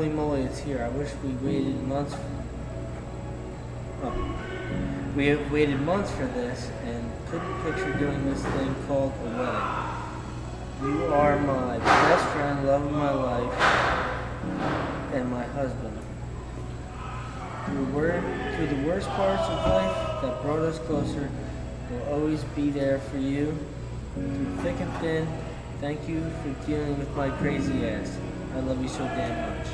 Holy moly, it's here. I wish we waited months. Oh. We have waited months for this and couldn't picture doing this thing called a wedding. You are my best friend, love of my life, and my husband. Through the worst parts of life that brought us closer, we'll always be there for you. Through thick and thin, thank you for dealing with my crazy ass. I love you so damn much.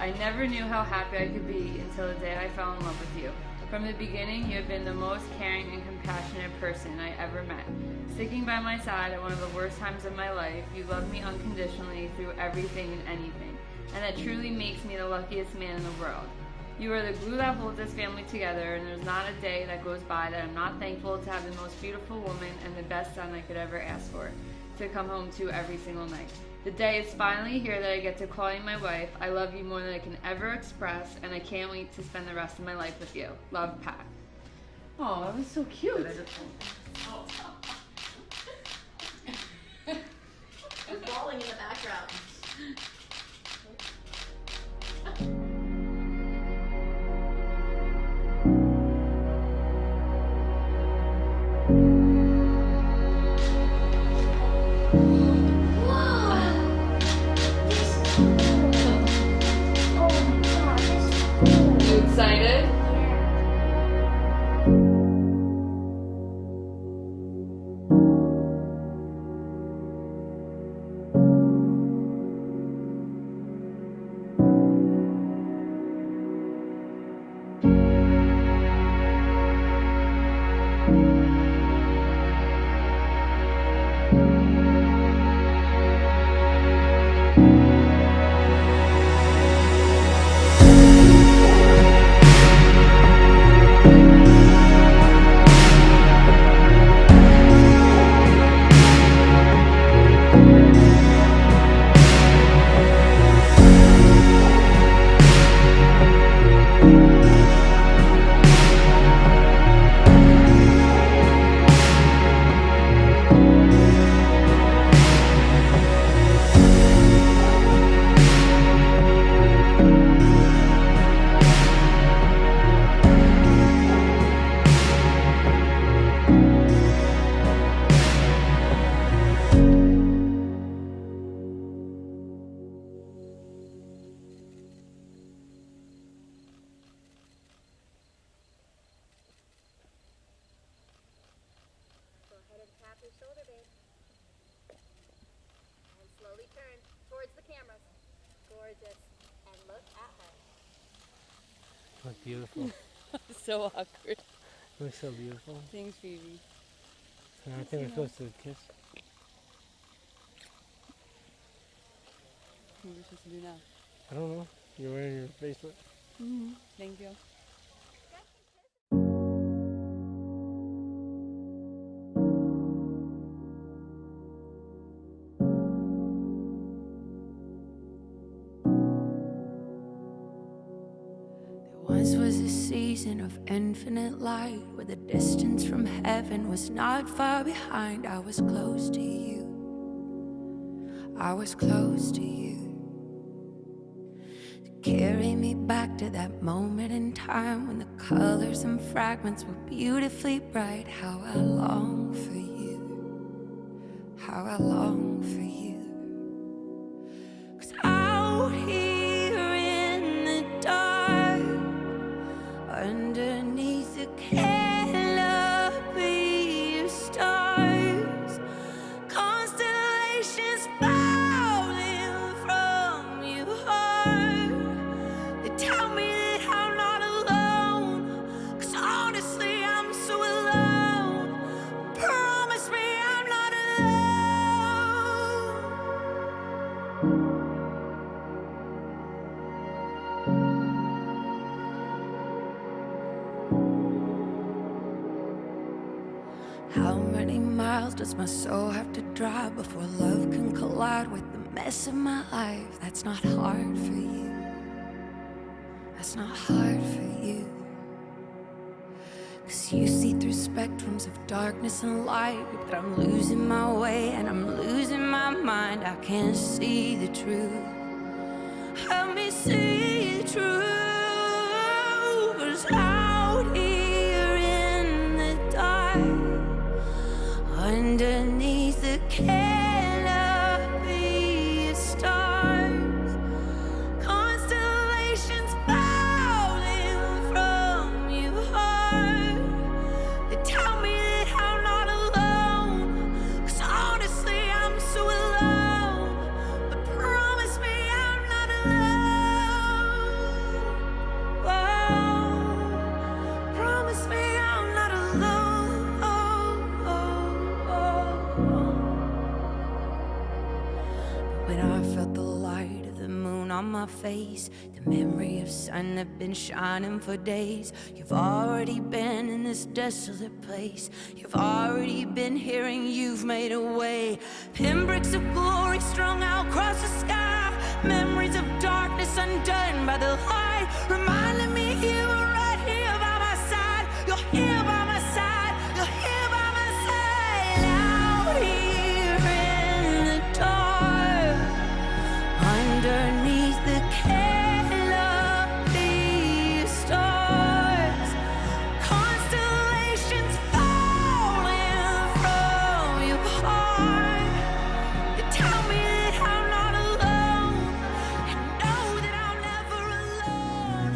I never knew how happy I could be until the day I fell in love with you. From the beginning, you have been the most caring and compassionate person I ever met. Sticking by my side at one of the worst times of my life, you loved me unconditionally through everything and anything, and that truly makes me the luckiest man in the world. You are the glue that holds this family together, and there's not a day that goes by that I'm not thankful to have the most beautiful woman and the best son I could ever ask for to come home to every single night. The day is finally here that I get to call you my wife. I love you more than I can ever express, and I can't wait to spend the rest of my life with you. Love, Pat. Oh, that was so cute. I'm falling in the background. You excited? Tap your shoulder, babe. And slowly turn towards the cameras. Gorgeous. And look at her. Look beautiful. So awkward. Look so beautiful. Thanks, Phoebe. So I think we're supposed to kiss. What are we supposed to do now? I don't know. You're wearing your bracelet. Thank you. Once was a season of infinite light, where the distance from heaven was not far behind. I was close to you. I was close to you. To carry me back to that moment in time when the colors and fragments were beautifully bright. How I long for you, how I long for you. 'Cause out here in the dark, underneath the canopy of stars, constellations falling from your heart. They tell me that I'm not alone, 'cause honestly I'm so alone. Promise me I'm not alone. How many miles does my soul have to drive before love can collide with the mess of my life? That's not hard for you. That's not hard for you. 'Cause you see through spectrums of darkness and light. But I'm losing my way and I'm losing my mind. I can't see the truth. Help me see the truth. 'Cause out here in the dark, underneath the canopy of stars, constellations falling from your heart. They tell me that I'm not alone, 'cause honestly I'm so alone. But promise me I'm not alone. Whoa. Promise me I'm not alone. When I felt the light of the moon on my face, the memory of sun that been shining for days. You've already been in this desolate place. You've already been here and you've made a way. Pinbricks of glory strung out across the sky. Memories of darkness undone by the light, reminding me you were right here by my side. You're here by my side. You're here by my side. Out here in the dark, underneath the canopy of stars, constellations falling from your heart. They tell me that I'm not alone, and know that I'm never alone.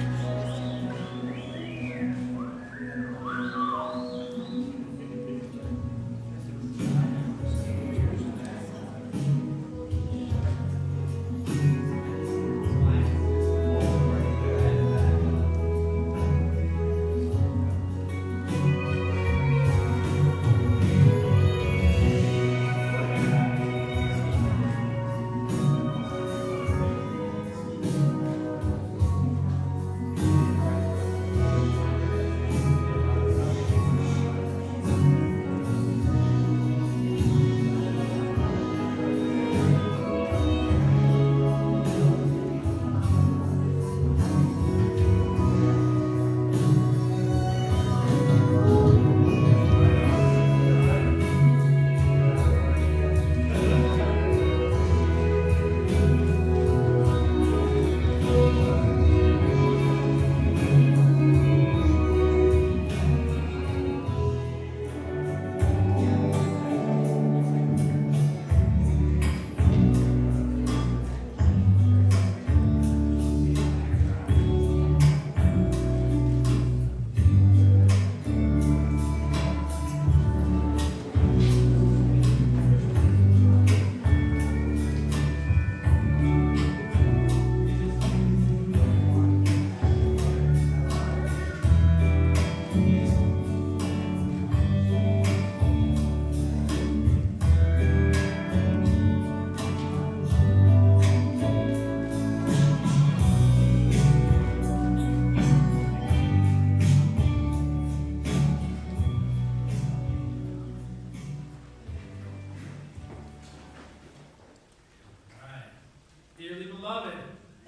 Dearly beloved,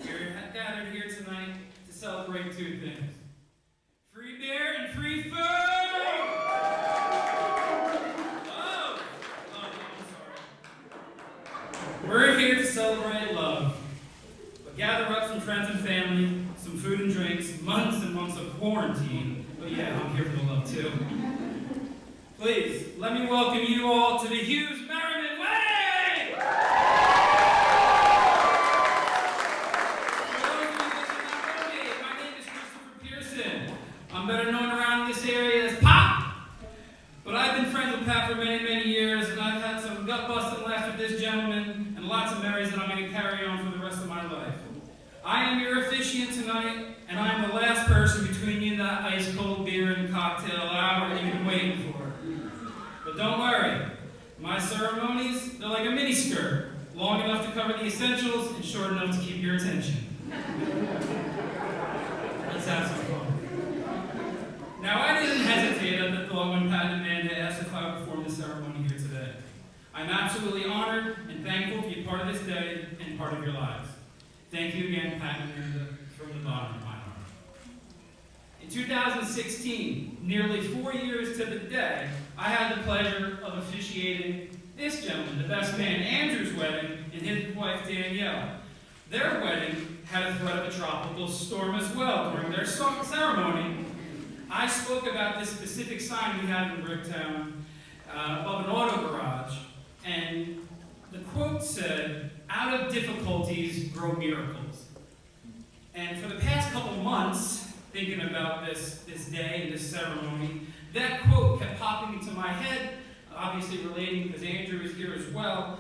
we're gathered here tonight to celebrate two things: free beer and free food! Oh, I'm sorry. We're here to celebrate love, but gather up some friends and family, some food and drinks, months and months of quarantine. But yeah, I'm here for the love too. Please, let me welcome you all to the Hughes Merriman Wedding! For those of you that do not know me, my name is Christopher Pearson. I'm better known around this area as Pop. But I've been friends with Pat for many, many years, and I've had some gut-busting laughs with this gentleman, and lots of memories that I'm going to carry on for the rest of my life. I am your officiant tonight, and I'm the last person between you and that ice-cold beer and cocktail hour that you've been waiting for. But don't worry, my ceremonies, they're like a mini-skirt, long enough to cover the essentials and short enough to keep your attention. Let's have some fun. Now, I didn't hesitate at the thought when Pat and Amanda asked if I would perform the ceremony here today. I'm absolutely honored and thankful to be part of this day and part of your lives. Thank you again, Pat and Amanda, from the bottom of my heart. In 2016, nearly 4 years to the day, I had the pleasure of officiating this gentleman, the best man, Andrew's wedding, and his wife, Danielle. Their wedding had a threat of a tropical storm as well. During their ceremony, I spoke about this specific sign we have in Bricktown above an auto garage, and the quote said, "Out of difficulties grow miracles." And for the past couple months, thinking about this day and this ceremony, that quote kept popping into my head, obviously relating because Andrew is here as well.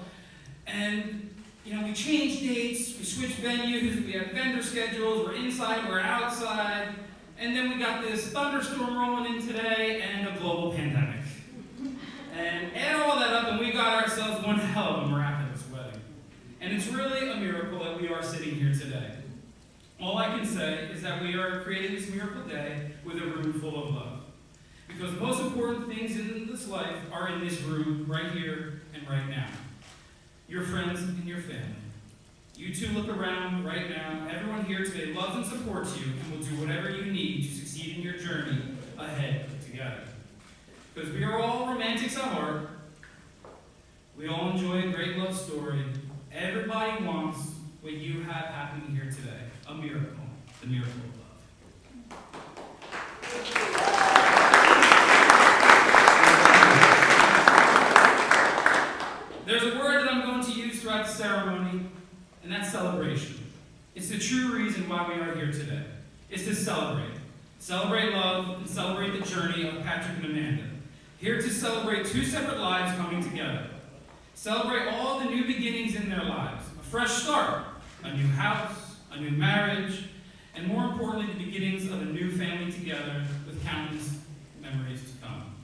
And, you know, we changed dates, we switched venues, we had vendor schedules, we're inside, we're outside, and then we got this thunderstorm rolling in today and a global pandemic. And add all that up and we got ourselves one hell of a miraculous wedding. And it's really a miracle that we are sitting here today. All I can say is that we are creating this miracle day with a room full of love. Because the most important things in this life are in this room, right here and right now. Your friends and your family. You two look around right now. Everyone here today loves and supports you and will do whatever you need to succeed in your journey ahead together. Because we are all romantics at heart. We all enjoy a great love story. Everybody wants what you have happening here today. A miracle. The miracle of love. There's a word that I'm going to use throughout the ceremony, and that's celebration. It's the true reason why we are here today. It's to celebrate. Celebrate love and celebrate the journey of Patrick and Amanda. Here to celebrate two separate lives coming together. Celebrate all the new beginnings in their lives. A fresh start, a new house, a new marriage, and more importantly, the beginnings of a new family together with countless memories to come.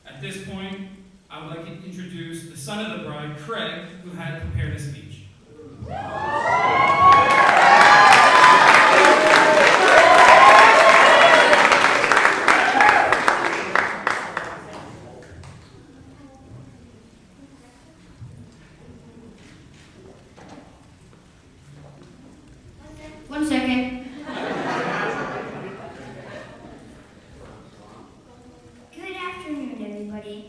At this point, I would like to introduce the son of the bride, Craig, who had prepared a speech. One second. Good afternoon, everybody.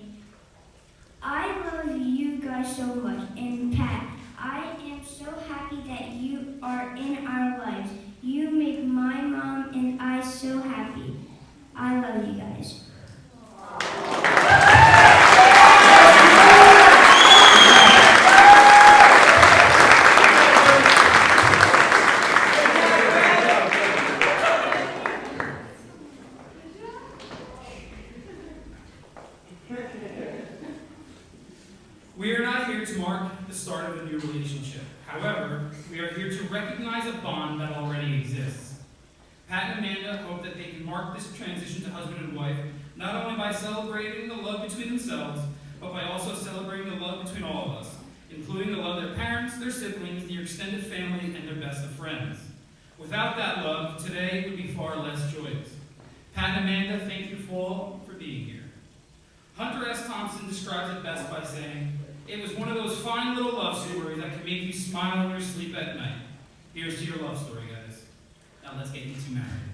I love you guys so much. And Pat, I am so happy that you are in our lives. You make my mom and I so happy. I love you guys. We are not here to mark the start of a new relationship. However, we are here to recognize a bond that already exists. Pat and Amanda hope that they can mark this transition to husband and wife, not only by celebrating the love between themselves, but by also celebrating the love between all of us, including the love of their parents, their siblings, their extended family, and their best of friends. Without that love, today would be far less joyous. Pat and Amanda, thank you all for being here. Hunter S. Thompson describes it best by saying, "It was one of those fine little love stories that can make you smile in your sleep at night." Here's to your love story, guys. Now let's get you two married.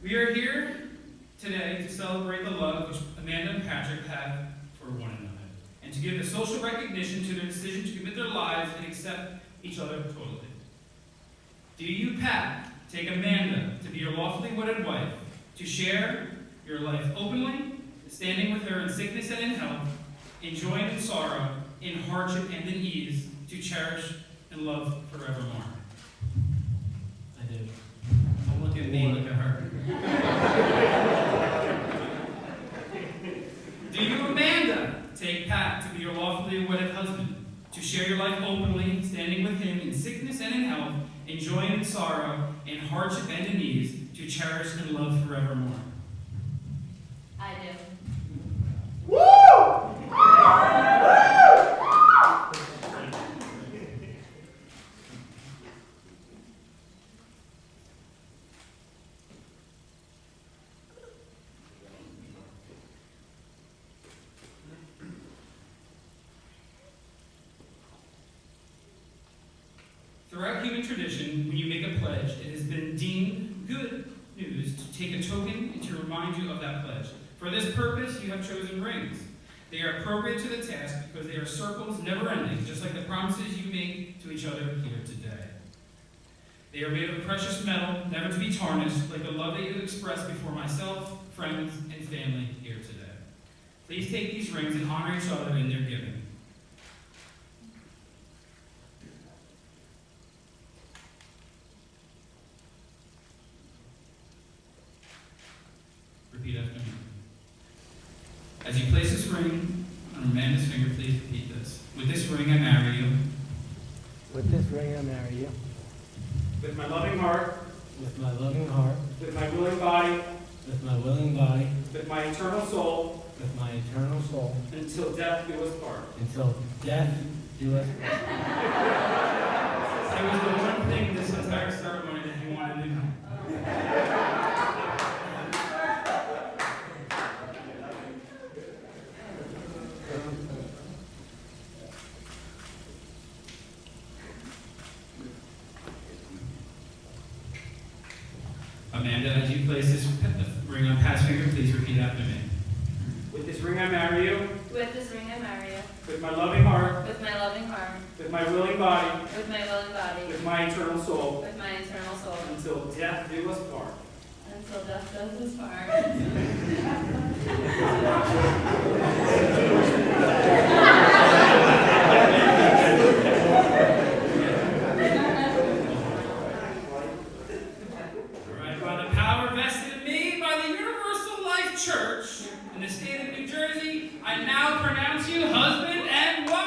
We are here today to celebrate the love which Amanda and Patrick have for one another, and to give the social recognition to their decision to commit their lives and accept each other totally. Do you, Pat, take Amanda to be your lawfully wedded wife, to share your life openly, standing with her in sickness and in health, in joy and in sorrow, in hardship and in ease, to cherish and love forevermore? I do. Don't look at me, look at her. Do you, Amanda, take Pat to be your lawfully wedded husband, to share your life openly, standing with him in sickness and in health, in joy and in sorrow, in hardship and in ease, to cherish and love forevermore? I do. Throughout human tradition, when you make a pledge, it has been deemed good news to take a token and to remind you of that pledge. For this purpose, you have chosen rings. They are appropriate to the task because they are circles never ending, just like the promises you make to each other here today. They are made of precious metal, never to be tarnished, like the love that you express before myself, friends, and family here today. Please take these rings and honor each other in their giving. Repeat after me. As you place this ring on Amanda's finger, please repeat this. With this ring I marry you. With this ring I marry you. With my loving heart. With my loving heart. With my willing body. With my willing body. With my eternal soul. With my eternal soul. Until death do us part. Until death do us part. That was the one thing in this entire ceremony that you wanted to know. Amanda, as you place this ring on Pat's finger, please repeat after me. With this ring I marry you. With this ring I marry you. With my loving heart. With my loving heart. With my willing body. With my willing body. With my eternal soul. With my eternal soul. Until death do us part. Until death does us part. Alright, by the power vested in me by the Universal Life Church in the state of New Jersey, I now pronounce you husband and wife.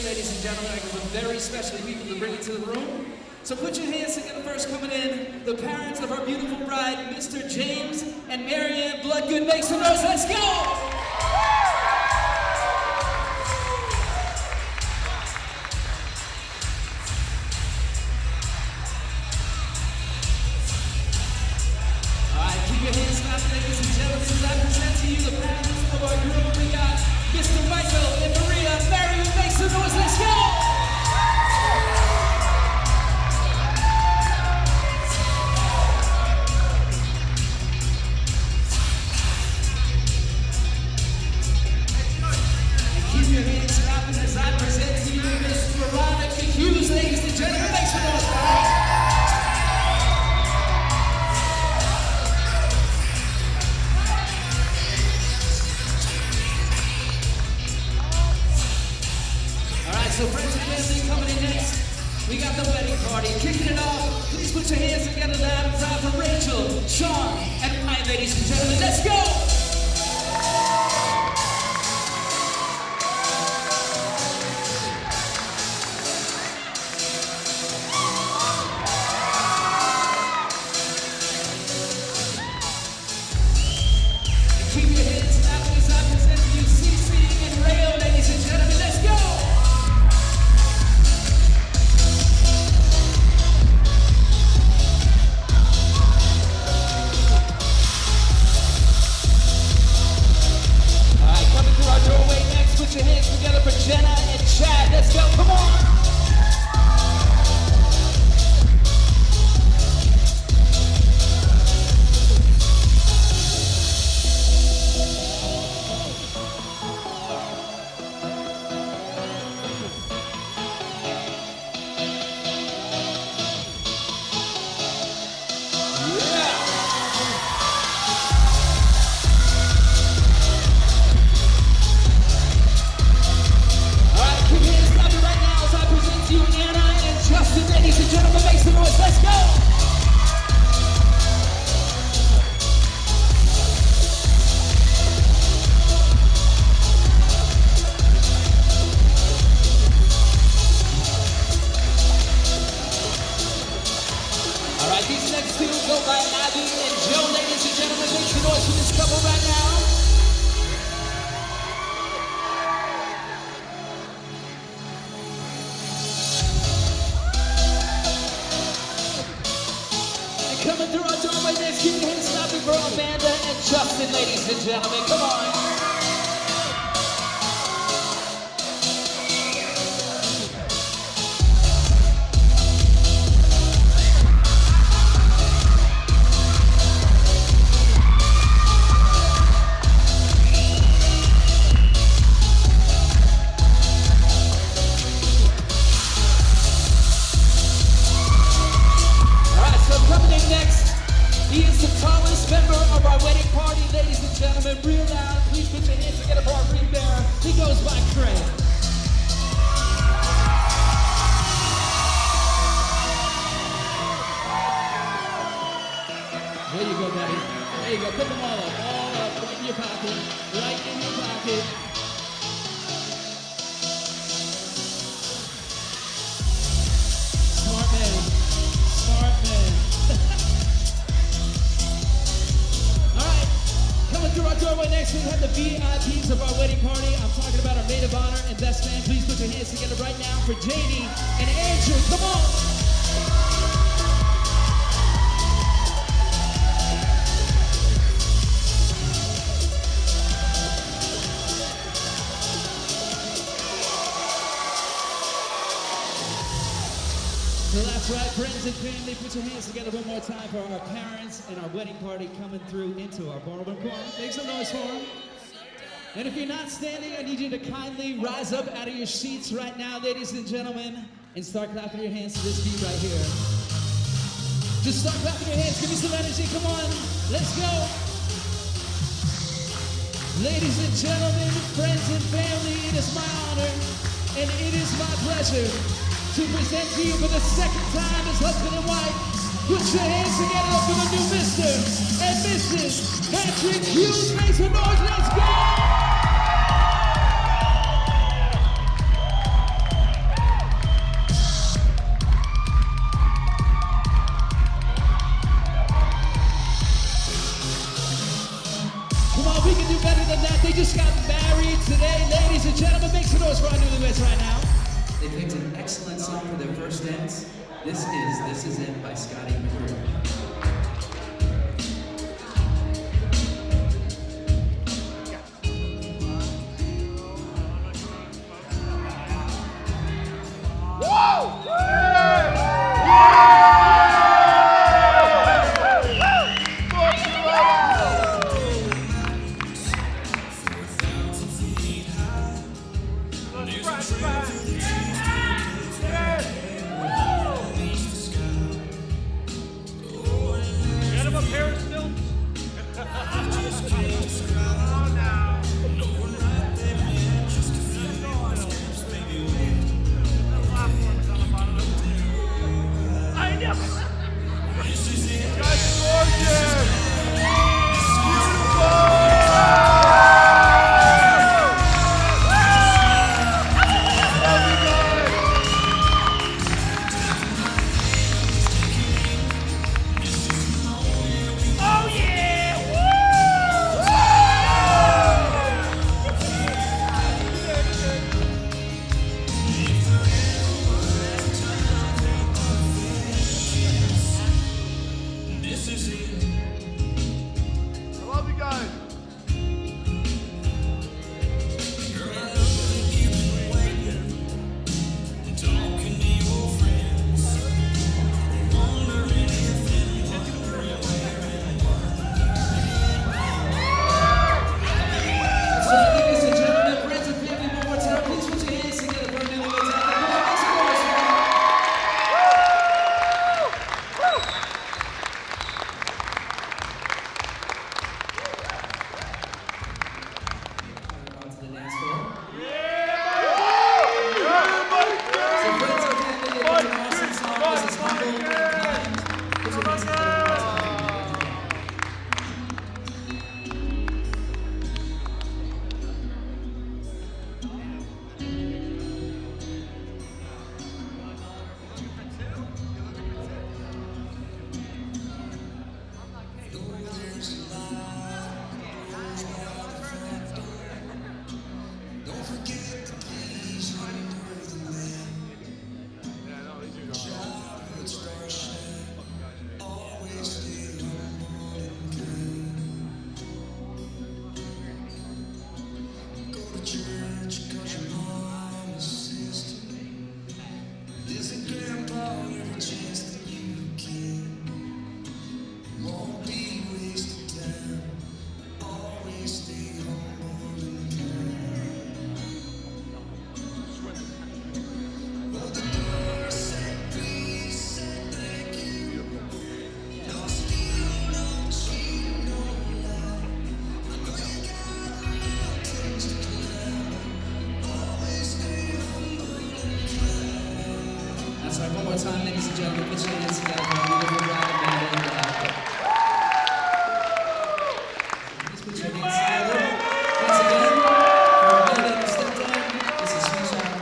Ladies and gentlemen, I have a very special people to bring into the room. So put your hands together first coming in. The parents of our beautiful bride, Mr. James and Marianne Bloodgood. Make some noise. Let's go! Keep your hands clapping, ladies and gentlemen, as I present to you the parents of our groom. We got Mr. Michael and Maria. Marion, make some noise, let's go! And keep your hands clapping as I present to you Miss Veronica Hughes, ladies and gentlemen, make some noise, guys. So friends and family coming in next, we got the wedding party. Kicking it off, please put your hands together loud and proud for Rachel, Sean, and Ryan, ladies and gentlemen. Let's go! And keep your hands clapping as I present to you CC and Rayo, ladies and gentlemen. Let's go! Put your hands together for Jenna and Chad. Let's go, come on! These next two go by Abby and Joe, ladies and gentlemen. Make some noise for this couple right now. And coming through our doorway next, keep your hands clapping for Amanda and Justin, ladies and gentlemen. Come on. He is the tallest member of our wedding party, ladies and gentlemen. Real loud, please put your hands together for our ring bearer. He goes by Craig. There you go, buddy. There you go. Put them all up, right in your pocket, right in your pocket. Smart man, smart man. Coming through our doorway next, we have the VIPs of our wedding party. I'm talking about our maid of honor and best man. Please put your hands together right now for JD and Andrew. Come on. So that's right, friends and family, put your hands together one more time for our parents and our wedding party coming through into our ballroom corner. Make some noise for them. And if you're not standing, I need you to kindly rise up out of your seats right now, ladies and gentlemen, and start clapping your hands to this beat right here. Just start clapping your hands, give me some energy, come on, let's go. Ladies and gentlemen, friends and family, it is my honor and it is my pleasure to present to you for the second time as husband and wife. Put your hands together for the new Mr. and Mrs. Patrick Hughes. Make some noise, let's go! newlyweds right now. They picked an excellent song for their first dance. This is It by Scotty McGrew. One more time, ladies and gentlemen, put your hands together for our beautiful bride and band. Please put your hands together. Once again, for our band and stepdad, this is Sweet Child.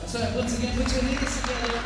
So once again, put your hands together.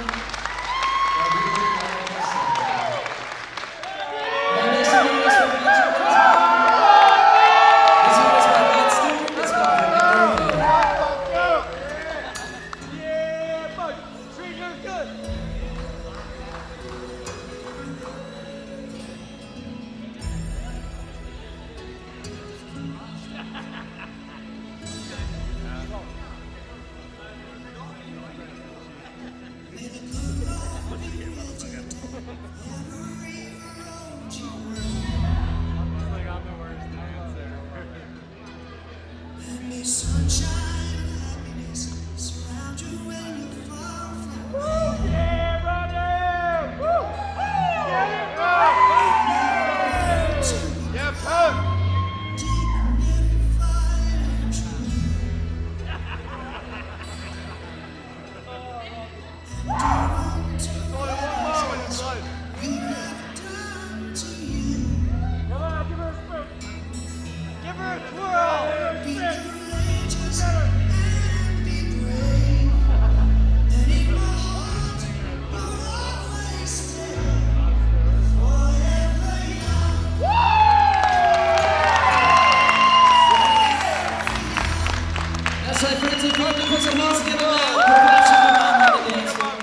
That's right, friends and family, put some hands together now. Compassion on the dance floor.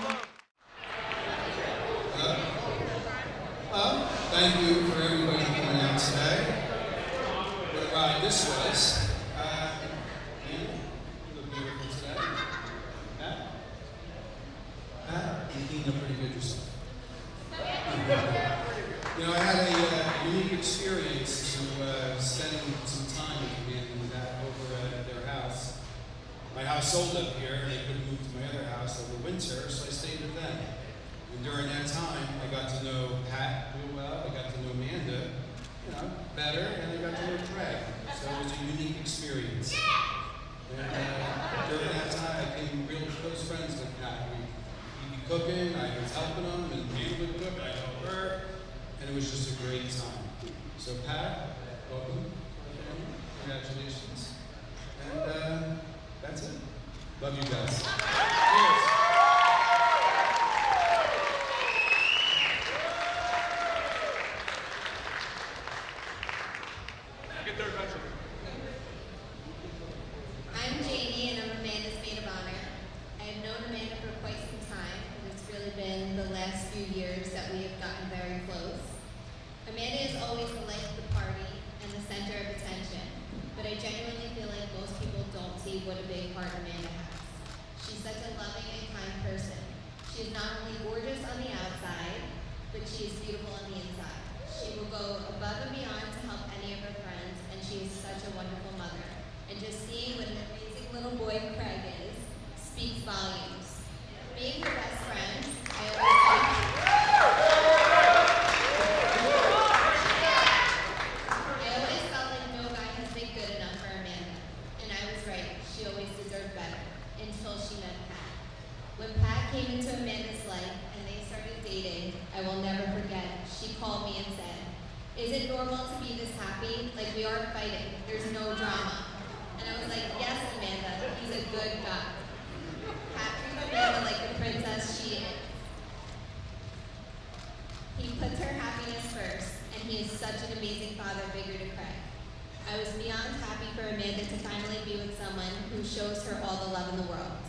Thank you for everybody coming out today. What a ride this was. You look beautiful today. You cleaned up pretty good yourself. You know, I had a unique experience to spending some time with me and that over at their house. My house sold up here, and they couldn't move to my other house over winter, so I stayed with them. And during that time, I got to know Pat real well, I got to know Amanda, better, and I got to know Craig. So it was a unique experience. And during that time, I became real close friends with Pat. We'd be cooking, I was helping them, and Amanda would cook, I'd help her, and it was just a great time. So Pat, welcome. Congratulations. And that's it. Love you guys. Cheers. I'm Janie, and I'm Amanda's maid of honor. I have known Amanda for quite some time, and it's really been the last few years that we have gotten very close. Amanda is always the life of the party and the center of attention, but I genuinely feel like most people don't see what a big heart Amanda has. She's such a loving and kind person. She is not only gorgeous on the outside, but she is beautiful on the inside. She will go above and beyond to help any of her friends, and she is such a wonderful mother. And just seeing what an amazing little boy Craig is speaks volumes. Being her best friend, I always felt like no guy has been good enough for Amanda. And I was right, she always deserved better, until she met Pat. When Pat came into Amanda's life and they started dating, I will never forget, she called me and said, "Is it normal to be this happy? Like, we aren't fighting, there's no drama." And I was like, "Yes, Amanda, he's a good guy." Pat treated Amanda like the princess she is. He puts her happiness first, and he is such an amazing father figure to Craig. I was beyond happy for Amanda to finally be with someone who shows her all the love in the world.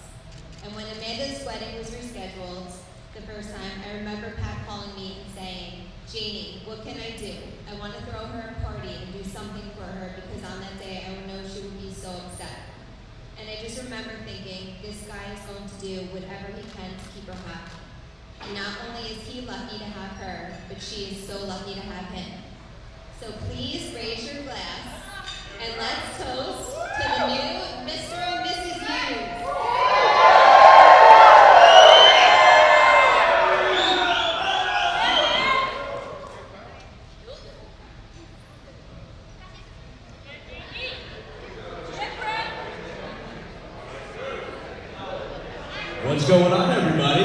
And when Amanda's wedding was rescheduled the first time, I remember Pat calling me and saying, "Janie, what can I do? I want to throw her a party and do something for her because on that day I would know she would be so upset." And I just remember thinking, this guy is going to do whatever he can to keep her happy. And not only is he lucky to have her, but she is so lucky to have him. So please raise your glass and let's toast to the new Mr. and Mrs. Hughes. What's going on, everybody?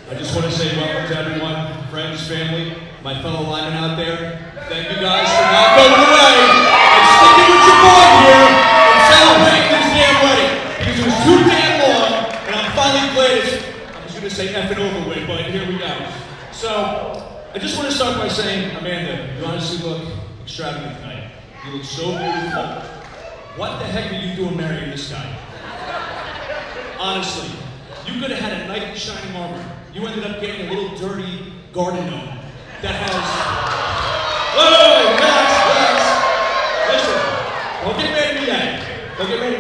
I just want to say welcome to everyone, friends, family, my fellow linemen out there. Thank you guys for not going away and sticking with your boy here and celebrating this damn wedding because it was too damn long, and I'm finally glad it's, I was going to say effing over with, but here we go. So, I just want to start by saying, Amanda, you honestly look extravagant tonight. You look so beautiful. What the heck are you doing marrying this guy? Honestly, you could have had a knight in shining armor. You ended up getting a little dirty garden gnome that has... Whoa, relax. Listen, don't get mad at me yet. Don't get mad at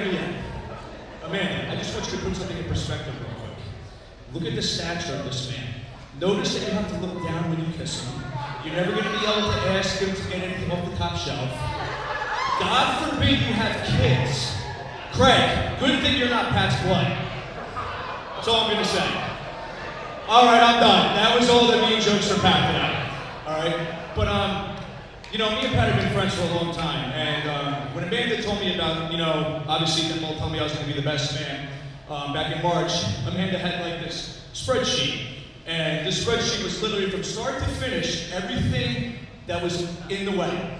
me yet. Amanda, I just want you to put something in perspective real quick. Look at the stature of this man. Notice that you have to look down when you kiss him. You're never going to be able to ask him to get anything off the top shelf. God forbid you have kids. Craig, good thing you're not Pat's blood. That's all I'm going to say. All right, I'm done. That was all the mean jokes for Pat tonight. All right? But, you know, me and Pat have been friends for a long time. And when Amanda told me about, you know, obviously them all told me I was going to be the best man back in March, Amanda had like this spreadsheet. And this spreadsheet was literally from start to finish, everything that was in the way.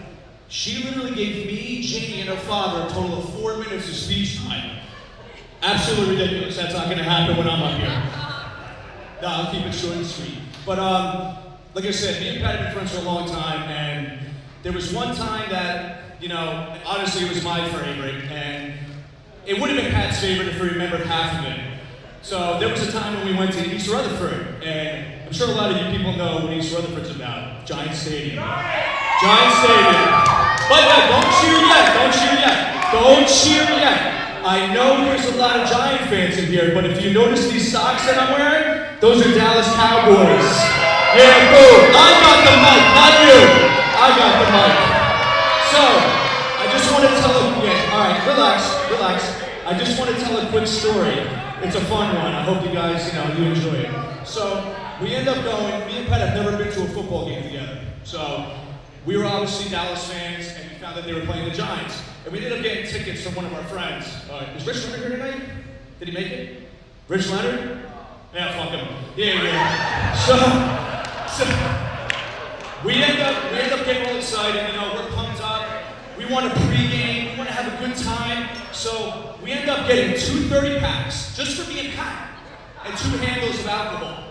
She literally gave me, Jamie, and her father a total of 4 minutes of speech time. Absolutely ridiculous. That's not going to happen when I'm up here. No, I'll keep it short and sweet. But like I said, me and Pat have been friends for a long time, and there was one time that, you know, honestly it was my favorite, and it would have been Pat's favorite if we remembered half of it. So there was a time when we went to East Rutherford, and I'm sure a lot of you people know what East Rutherford's about. Giant Stadium. Giant Stadium. But don't cheer yet, don't cheer yet. Don't cheer yet. I know there's a lot of Giant fans in here, but if you notice these socks that I'm wearing, those are Dallas Cowboys. Yeah, boom. I got the mic, not you. I got the mic. So, I just want to tell alright, relax. I just want to tell a quick story. It's a fun one. I hope you guys, you enjoy it. So, we end up going, me and Pat have never been to a football game together. So, we were obviously Dallas fans, and we found that they were playing the Giants. And we ended up getting tickets from one of our friends. Is Rich Leonard here tonight? Did he make it? Rich Leonard? Yeah, fuck him. Yeah. So we end up getting all excited, we're pumped up. We want to pregame, we want to have a good time. So we end up getting 2 30-packs, just for me and Pat, and 2 handles of alcohol.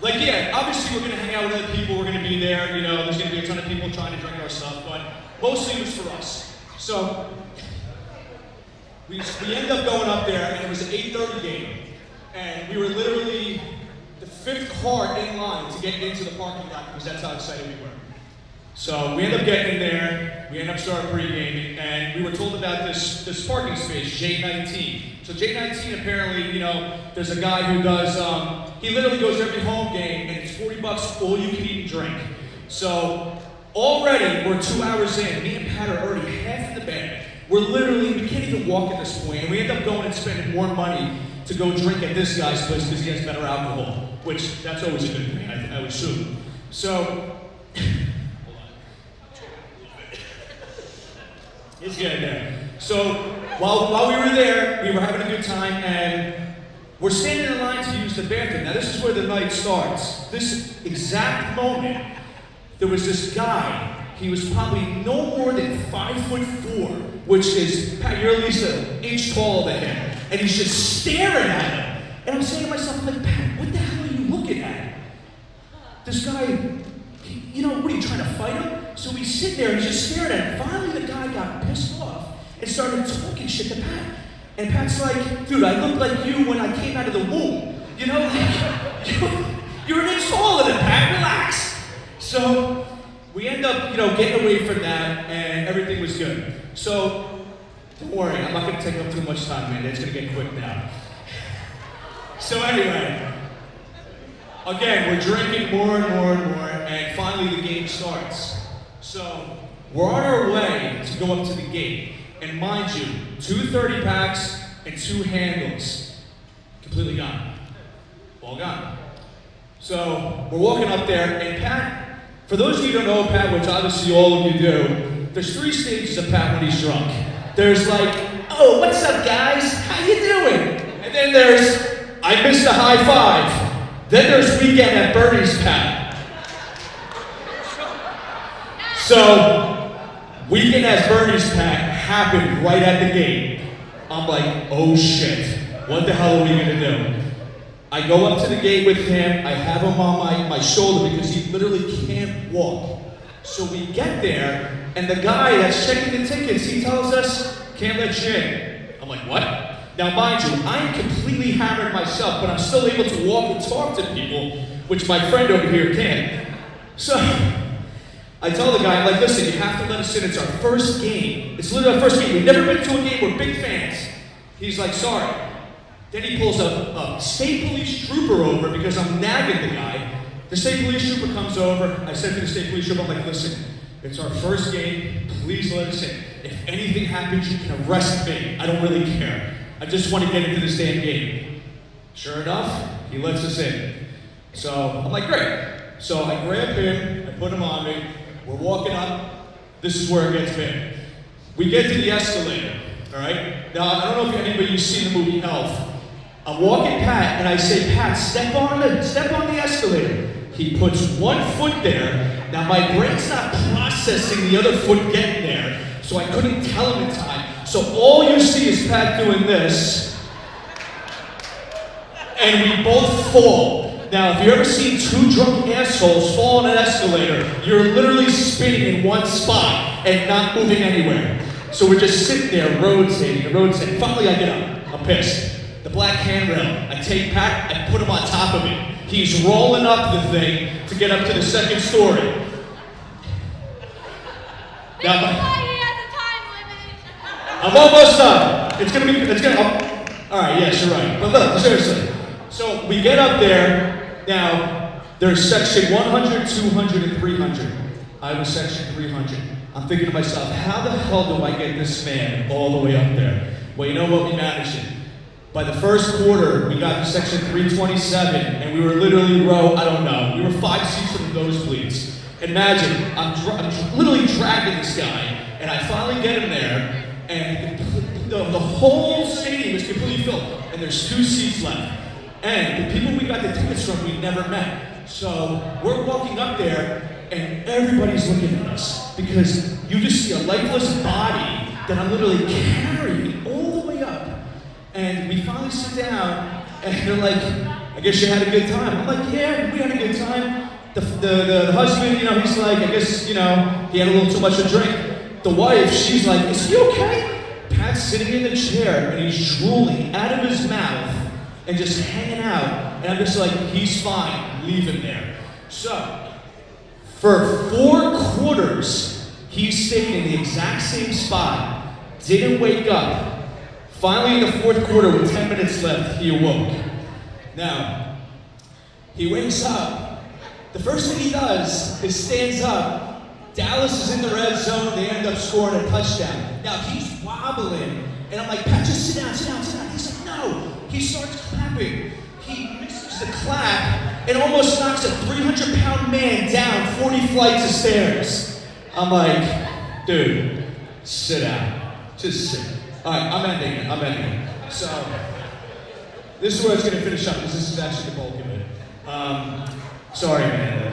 Like, yeah, obviously we're going to hang out with other people, we're going to be there, there's going to be a ton of people trying to drink our stuff, but mostly it was for us. So, we ended up going up there, and it was an 8:30 game, and we were literally the 5th car in line to get into the parking lot, because that's how excited we were. So, we ended up getting in there, we ended up starting pre-gaming, and we were told about this parking space, J19. So J19, apparently, there's a guy who does, he literally goes every home game, and it's $40 all you can eat and drink. So, already, we're 2 hours in. Me and Pat are already half in the bag. We can't even walk at this point, and we end up going and spending more money to go drink at this guy's place because he has better alcohol, which that's always a good thing, I would assume. So, it's getting there. So, while we were there, we were having a good time, and we're standing in line to use the bathroom. Now, this is where the night starts. This exact moment, there was this guy. He was probably no more than 5'4", which is, Pat, you're at least an inch taller than him. And he's just staring at him. And I'm saying to myself, like, Pat, what the hell are you looking at? This guy, what are you trying to fight him? So we sit there and he's just staring at him. Finally, the guy got pissed off and started talking shit to Pat. And Pat's like, dude, I look like you when I came out of the womb. You're an inch taller than Pat, relax. So, we end up, getting away from that, and everything was good. So, don't worry, I'm not going to take up too much time, man. It's going to get quick now. So anyway, again, we're drinking more and more and more, and finally the game starts. So, we're on our way to go up to the gate, and mind you, 2 30-packs and 2 handles, completely gone. All gone. So, we're walking up there, and Pat, for those of you who don't know Pat, which obviously all of you do, there's 3 stages of Pat when he's drunk. There's like, oh, what's up guys? How you doing? And then there's, I missed a high five. Then there's weekend at Bernie's Pat. So, weekend at Bernie's Pat happened right at the gate. I'm like, oh shit, what the hell are we gonna do? I go up to the gate with him, I have him on my shoulder because he literally can't walk. So we get there, and the guy that's checking the tickets, he tells us, can't let you in. I'm like, what? Now mind you, I'm completely hammered myself, but I'm still able to walk and talk to people, which my friend over here can't. So, I tell the guy, I'm like, listen, you have to let us in, it's our first game. It's literally our first game, we've never been to a game, we're big fans. He's like, sorry. Then he pulls a state police trooper over because I'm nagging the guy. The state police trooper comes over. I said to the state police trooper, I'm like, listen, it's our first game. Please let us in. If anything happens, you can arrest me. I don't really care. I just want to get into this damn game. Sure enough, he lets us in. So I'm like, great. So I grab him, I put him on me. We're walking up. This is where it gets bad. We get to the escalator, all right? Now, I don't know if anybody's seen the movie Elf. I'm walking Pat, and I say, Pat, step on the escalator. He puts one foot there. Now, my brain's not processing the other foot getting there, so I couldn't tell him in time. So all you see is Pat doing this, and we both fall. Now, if you ever seen two drunk assholes fall on an escalator, you're literally spinning in one spot and not moving anywhere. So we're just sitting there, rotating. Finally, I get up. I'm pissed. The black handrail. I take Pat, I put him on top of it. He's rolling up the thing to get up to the second story. Now, I'm almost done. All right, yes, you're right. But look, seriously. So we get up there. Now, there's section 100, 200, and 300. I was section 300. I'm thinking to myself, how the hell do I get this man all the way up there? Well, you know what? We managed it. By the first quarter, we got to section 327, and we were literally we were 5 seats from the nosebleeds. Imagine, I'm literally dragging this guy, and I finally get him there, and the whole stadium is completely filled, and there's 2 seats left. And the people we got the tickets from, we never met. So we're walking up there, and everybody's looking at us because you just see a lifeless body that I'm literally carrying all the way up. And we finally sit down, and they're like, I guess you had a good time. I'm like, yeah, we had a good time. The husband, he's like, I guess, he had a little too much to drink. The wife, she's like, is he okay? Pat's sitting in the chair, and he's drooling out of his mouth and just hanging out. And I'm just like, he's fine, leave him there. So, for 4 quarters, he stayed in the exact same spot, didn't wake up. Finally, in the 4th quarter, with 10 minutes left, he awoke. Now, he wakes up. The first thing he does is stands up. Dallas is in the red zone. They end up scoring a touchdown. Now, he's wobbling. And I'm like, Pat, just sit down. He's like, no. He starts clapping. He misses the clap and almost knocks a 300-pound man down 40 flights of stairs. I'm like, dude, sit down. Just sit. All right, I'm ending it. So, this is where it's going to finish up, because this is actually the bulk of it. Sorry, man.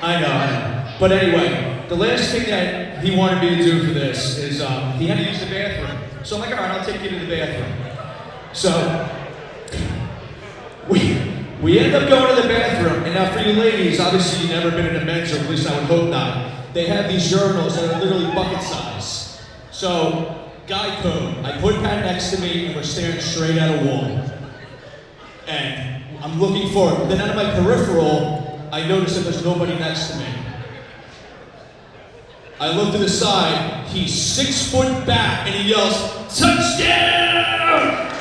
I know. But anyway, the last thing that he wanted me to do for this is he had to use the bathroom. So I'm like, all right, I'll take you to the bathroom. So, we end up going to the bathroom, and now for you ladies, obviously you've never been in a men's room, at least I would hope not. They have these urinals that are literally bucket size. So, guy code, I put Pat next to me, and we're staring straight at a wall. And I'm looking forward. Then out of my peripheral, I notice that there's nobody next to me. I look to the side, he's 6 foot back, and he yells, touchdown!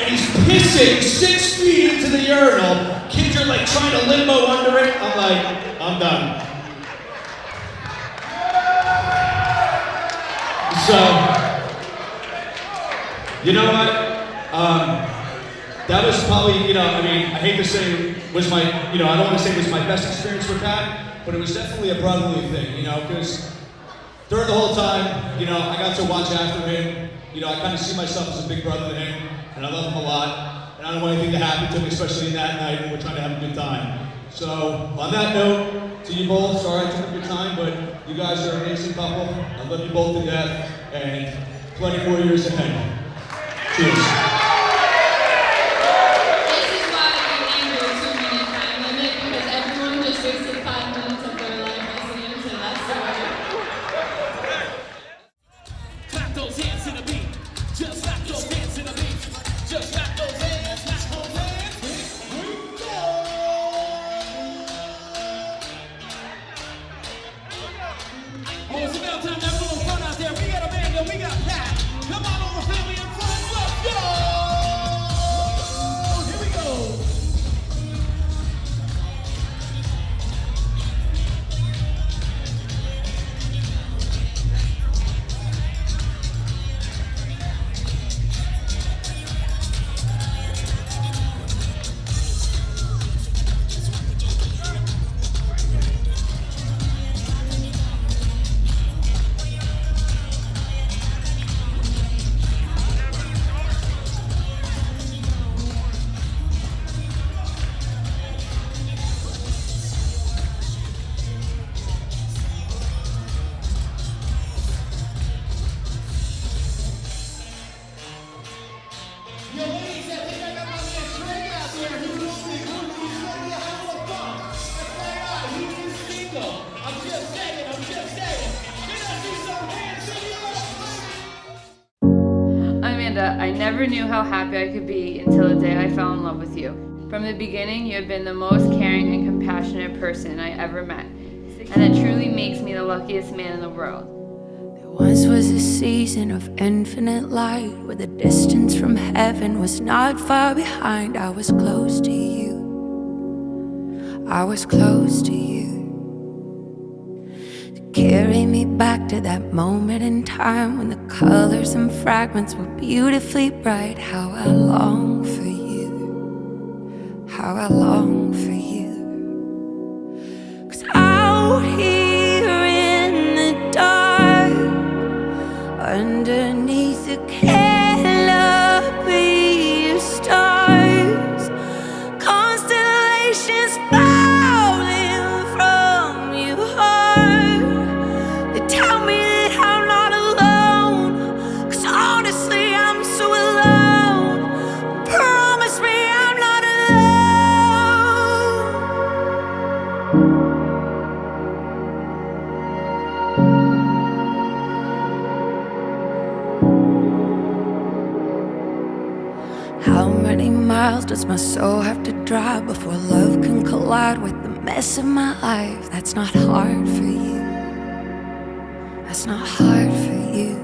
And he's pissing 6 feet into the urinal. Kids are like trying to limbo under it. I'm like, I'm done. So, you know what? That was probably, I hate to say was my, I don't want to say it was my best experience with Pat, but it was definitely a brotherly thing, because during the whole time, I got to watch after him. I kind of see myself as a big brother to him, and I love him a lot, and I don't want anything to happen to him, especially in that night when we're trying to have a good time. So, on that note, to you both, sorry I took up your time, but you guys are an amazing couple. I love you both to death, and plenty more years ahead. Cheers. Oh, it's about time that little fun out there. We got Amanda, we got Pat. Come on over, family, in front. Let's go! but I never knew how happy I could be until the day I fell in love with you. From the beginning, you have been the most caring and compassionate person I ever met, and it truly makes me the luckiest man in the world. There once was a season of infinite light where the distance from heaven was not far behind. I was close to you. I was close to you. Carry me back to that moment in time when the colors and fragments were beautifully bright. How I long for you, how I long for you. 'Cause out here in the dark, underneath the canopy of stars, constellations falling from your heart. Tell me that I'm not alone, 'cause honestly I'm so alone. Promise me I'm not alone. How many miles does my soul have to drive before love can collide with the mess of my life? That's not hard for you. That's not hard for you.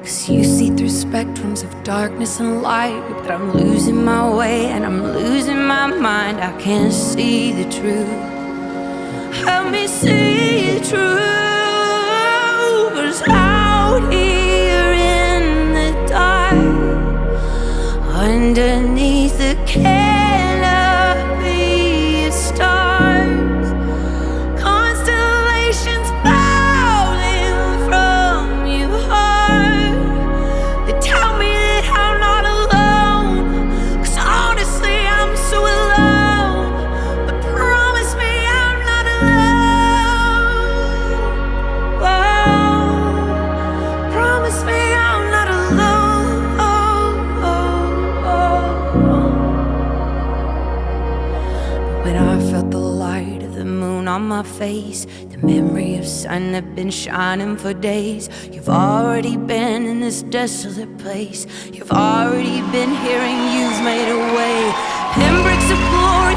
'Cause you see through spectrums of darkness and light. But I'm losing my way and I'm losing my mind. I can't see the truth. Help me see the truth. 'Cause out here in the dark, underneath the canopy of stars, constellations falling from your heart. They tell me that I'm not alone, 'cause honestly I'm so alone. But promise me I'm not alone. Whoa. Promise me I'm not alone. When I felt the light of the moon on my face, the memory of sun that been shining for days. You've already been in this desolate place. You've already been here and you've made a way. Pinbricks of glory